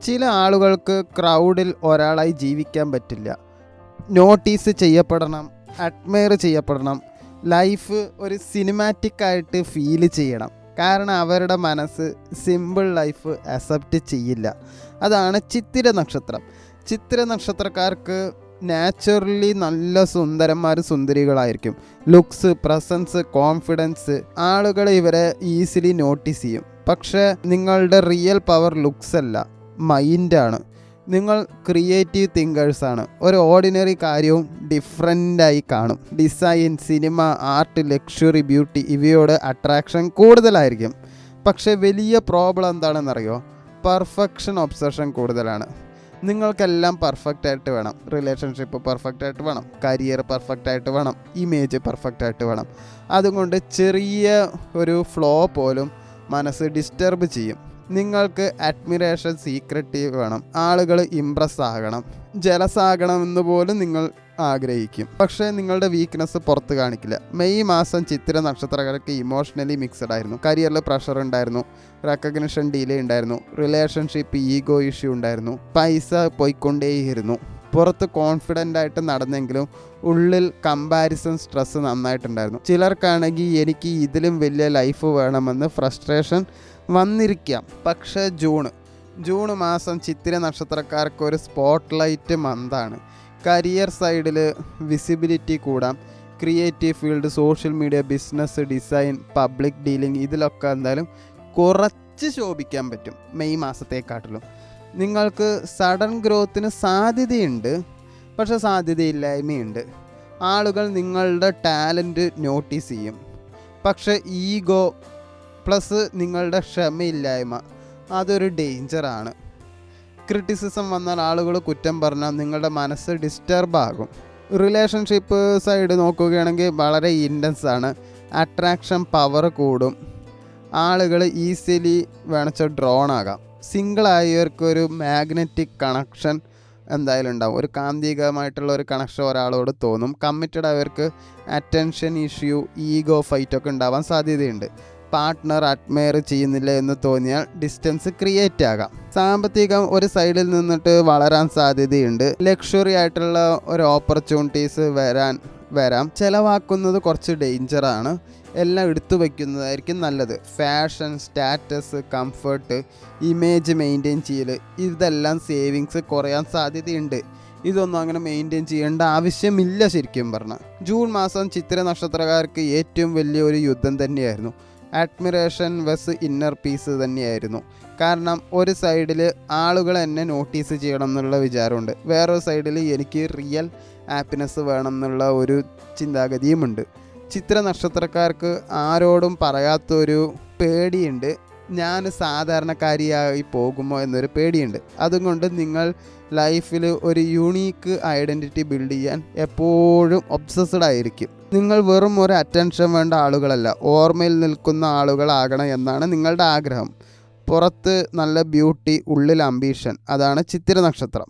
ചില ആളുകൾക്ക് ക്രൗഡിൽ ഒരാളായി ജീവിക്കാൻ പറ്റില്ല. നോട്ടീസ് ചെയ്യപ്പെടണം, അഡ്മയർ ചെയ്യപ്പെടണം, ലൈഫ് ഒരു സിനിമാറ്റിക് ആയിട്ട് ഫീൽ ചെയ്യണം. കാരണം അവരുടെ മനസ്സ് സിമ്പിൾ ലൈഫ് അക്സെപ്റ്റ് ചെയ്യില്ല. അതാണ് ചിത്തിര നക്ഷത്രം. ചിത്തിര നക്ഷത്രക്കാർക്ക് നാച്ചുറലി നല്ല സുന്ദരന്മാർ സുന്ദരികളായിരിക്കും. ലുക്സ്, പ്രസൻസ്, കോൺഫിഡൻസ്, ആളുകൾ ഇവരെ ഈസിലി നോട്ടീസ് ചെയ്യും. പക്ഷേ നിങ്ങളുടെ റിയൽ പവർ ലുക്സ് അല്ല, മൈൻഡാണ്. നിങ്ങൾ ക്രിയേറ്റീവ് തിങ്കേഴ്സാണ്. ഒരു ഓർഡിനറി കാര്യവും ഡിഫറെൻ്റായി കാണും. Design, cinema, art, luxury, beauty ഇവയോട് അട്രാക്ഷൻ കൂടുതലായിരിക്കും. പക്ഷേ വലിയ പ്രോബ്ലം എന്താണെന്നറിയോ? പെർഫെക്ഷൻ ഒബ്സഷൻ കൂടുതലാണ്. നിങ്ങൾക്കെല്ലാം പെർഫെക്റ്റ് ആയിട്ട് വേണം. റിലേഷൻഷിപ്പ് പെർഫെക്റ്റ് ആയിട്ട് വേണം, കരിയർ പെർഫെക്റ്റ് ആയിട്ട് വേണം, ഇമേജ് പെർഫെക്റ്റ് ആയിട്ട് വേണം. അതുകൊണ്ട് ചെറിയ ഒരു ഫ്ലോ പോലും മനസ്സ് ഡിസ്റ്റർബ് ചെയ്യും. നിങ്ങൾക്ക് അഡ്മിറേഷൻ, സീക്രട്ടീവ് വേണം. ആളുകൾ ഇംപ്രസ് ആകണം, ജലസ് ആകണമെന്ന് പോലും നിങ്ങൾ ആഗ്രഹിക്കും. പക്ഷേ നിങ്ങളുടെ വീക്ക്നെസ് പുറത്ത് കാണിക്കില്ല. മെയ് മാസം ചിത്തിര നക്ഷത്രക്കാർക്ക് ഇമോഷണലി മിക്സഡ് ആയിരുന്നു. കരിയറിൽ പ്രഷർ ഉണ്ടായിരുന്നു, റെക്കഗ്നിഷൻ ഡിലേ ഉണ്ടായിരുന്നു, റിലേഷൻഷിപ്പ് ഈഗോ ഇഷ്യൂ ഉണ്ടായിരുന്നു, പൈസ പോയിക്കൊണ്ടേയിരുന്നു. പുറത്ത് കോൺഫിഡൻ്റ് ആയിട്ട് നടന്നെങ്കിലും ഉള്ളിൽ കമ്പാരിസൺ സ്ട്രെസ് നന്നായിട്ടുണ്ടായിരുന്നു. ചിലർക്കാണെങ്കിൽ എനിക്ക് ഇതിലും വലിയ ലൈഫ് വേണമെന്ന് ഫ്രസ്ട്രേഷൻ വന്നിരിക്കാം. പക്ഷേ ജൂൺ മാസം ചിത്തിര നക്ഷത്രക്കാർക്ക് ഒരു സ്പോട്ട് ലൈറ്റ് മന്താണ്. കരിയർ സൈഡിൽ വിസിബിലിറ്റി കൂടാം. Creative field, social media, business, design, public dealing ഇതിലൊക്കെ എന്തായാലും കുറച്ച് ശോഭിക്കാൻ പറ്റും മെയ് മാസത്തെക്കാട്ടിലും. നിങ്ങൾക്ക് സഡൻ ഗ്രോത്തിന് സാധ്യതയുണ്ട്, പക്ഷേ സാധ്യതയില്ലായ്മയുണ്ട്. ആളുകൾ നിങ്ങളുടെ ടാലൻറ്റ് നോട്ടീസ് ചെയ്യും. പക്ഷേ ഈഗോ പ്ലസ് നിങ്ങളുടെ ക്ഷമയില്ലായ്മ അതൊരു ഡേഞ്ചറാണ്. ക്രിറ്റിസിസം വന്നാൽ ആളുകൾ കുറ്റം പറഞ്ഞാൽ നിങ്ങളുടെ മനസ്സ് ഡിസ്റ്റർബ് ആകും. റിലേഷൻഷിപ്പ് സൈഡ് നോക്കുകയാണെങ്കിൽ വളരെ ഇൻറ്റൻസ് ആണ്. അട്രാക്ഷൻ പവർ കൂടും. ആളുകൾ ഈസിലി വേണച്ച ഡ്രോൺ ആകാം. സിംഗിളായവർക്കൊരു മാഗ്നറ്റിക് കണക്ഷൻ എന്തായാലും ഉണ്ടാവും. ഒരു കാന്തികമായിട്ടുള്ള ഒരു കണക്ഷൻ ഒരാളോട് തോന്നും. കമ്മിറ്റഡ് ആയവർക്ക് അറ്റൻഷൻ ഇഷ്യൂ, ഈഗോ ഫൈറ്റൊക്കെ ഉണ്ടാവാൻ സാധ്യതയുണ്ട്. പാർട്ട്ണർ അഡ്മയർ ചെയ്യുന്നില്ല എന്ന് തോന്നിയാൽ ഡിസ്റ്റൻസ് ക്രിയേറ്റ് ആകാം. സാമ്പത്തികം ഒരു സൈഡിൽ നിന്നിട്ട് വളരാൻ സാധ്യതയുണ്ട്. ലക്ഷറി ആയിട്ടുള്ള ഒരു ഓപ്പർച്യൂണിറ്റീസ് വരാം. ചിലവാക്കുന്നത് കുറച്ച് ഡേഞ്ചറാണ്. എല്ലാം എടുത്തു വയ്ക്കുന്നതായിരിക്കും നല്ലത്. Fashion, status, comfort, image maintain ചെയ്യൽ ഇതെല്ലാം സേവിങ്സ് കുറയാൻ സാധ്യതയുണ്ട്. ഇതൊന്നും അങ്ങനെ മെയിൻറ്റെയിൻ ചെയ്യേണ്ട ആവശ്യമില്ല. ശരിക്കും പറഞ്ഞാൽ ജൂൺ മാസം ചിത്തിര നക്ഷത്രക്കാർക്ക് ഏറ്റവും വലിയൊരു യുദ്ധം തന്നെയായിരുന്നു. അഡ്മിറേഷൻ വെസ് ഇന്നർ പീസ് തന്നെയായിരുന്നു. കാരണം ഒരു സൈഡിൽ ആളുകൾ എന്നെ നോട്ടീസ് ചെയ്യണം എന്നുള്ള വിചാരമുണ്ട്, വേറൊരു സൈഡിൽ എനിക്ക് റിയൽ ഹാപ്പിനെസ് വേണം എന്നുള്ള ഒരു ചിന്താഗതിയുമുണ്ട്. ചിത്ര നക്ഷത്രക്കാർക്ക് ആരോടും പറയാത്തൊരു പേടിയുണ്ട്. ഞാൻ സാധാരണക്കാരിയായി പോകുമോ എന്നൊരു പേടിയുണ്ട്. അതുകൊണ്ട് നിങ്ങൾ ലൈഫിൽ ഒരു യൂണീക്ക് ഐഡൻറ്റിറ്റി ബിൽഡ് ചെയ്യാൻ എപ്പോഴും ഒബ്സസ്ഡ് ആയിരിക്കും. നിങ്ങൾ വെറും ഒരു അറ്റൻഷൻ വേണ്ട ആളുകളല്ല, ഓർമ്മയിൽ നിൽക്കുന്ന ആളുകളാകണം എന്നാണ് നിങ്ങളുടെ ആഗ്രഹം. പുറത്ത് നല്ല ബ്യൂട്ടി, ഉള്ളിൽ അംബീഷൻ, അതാണ് ചിത്തിര നക്ഷത്രം.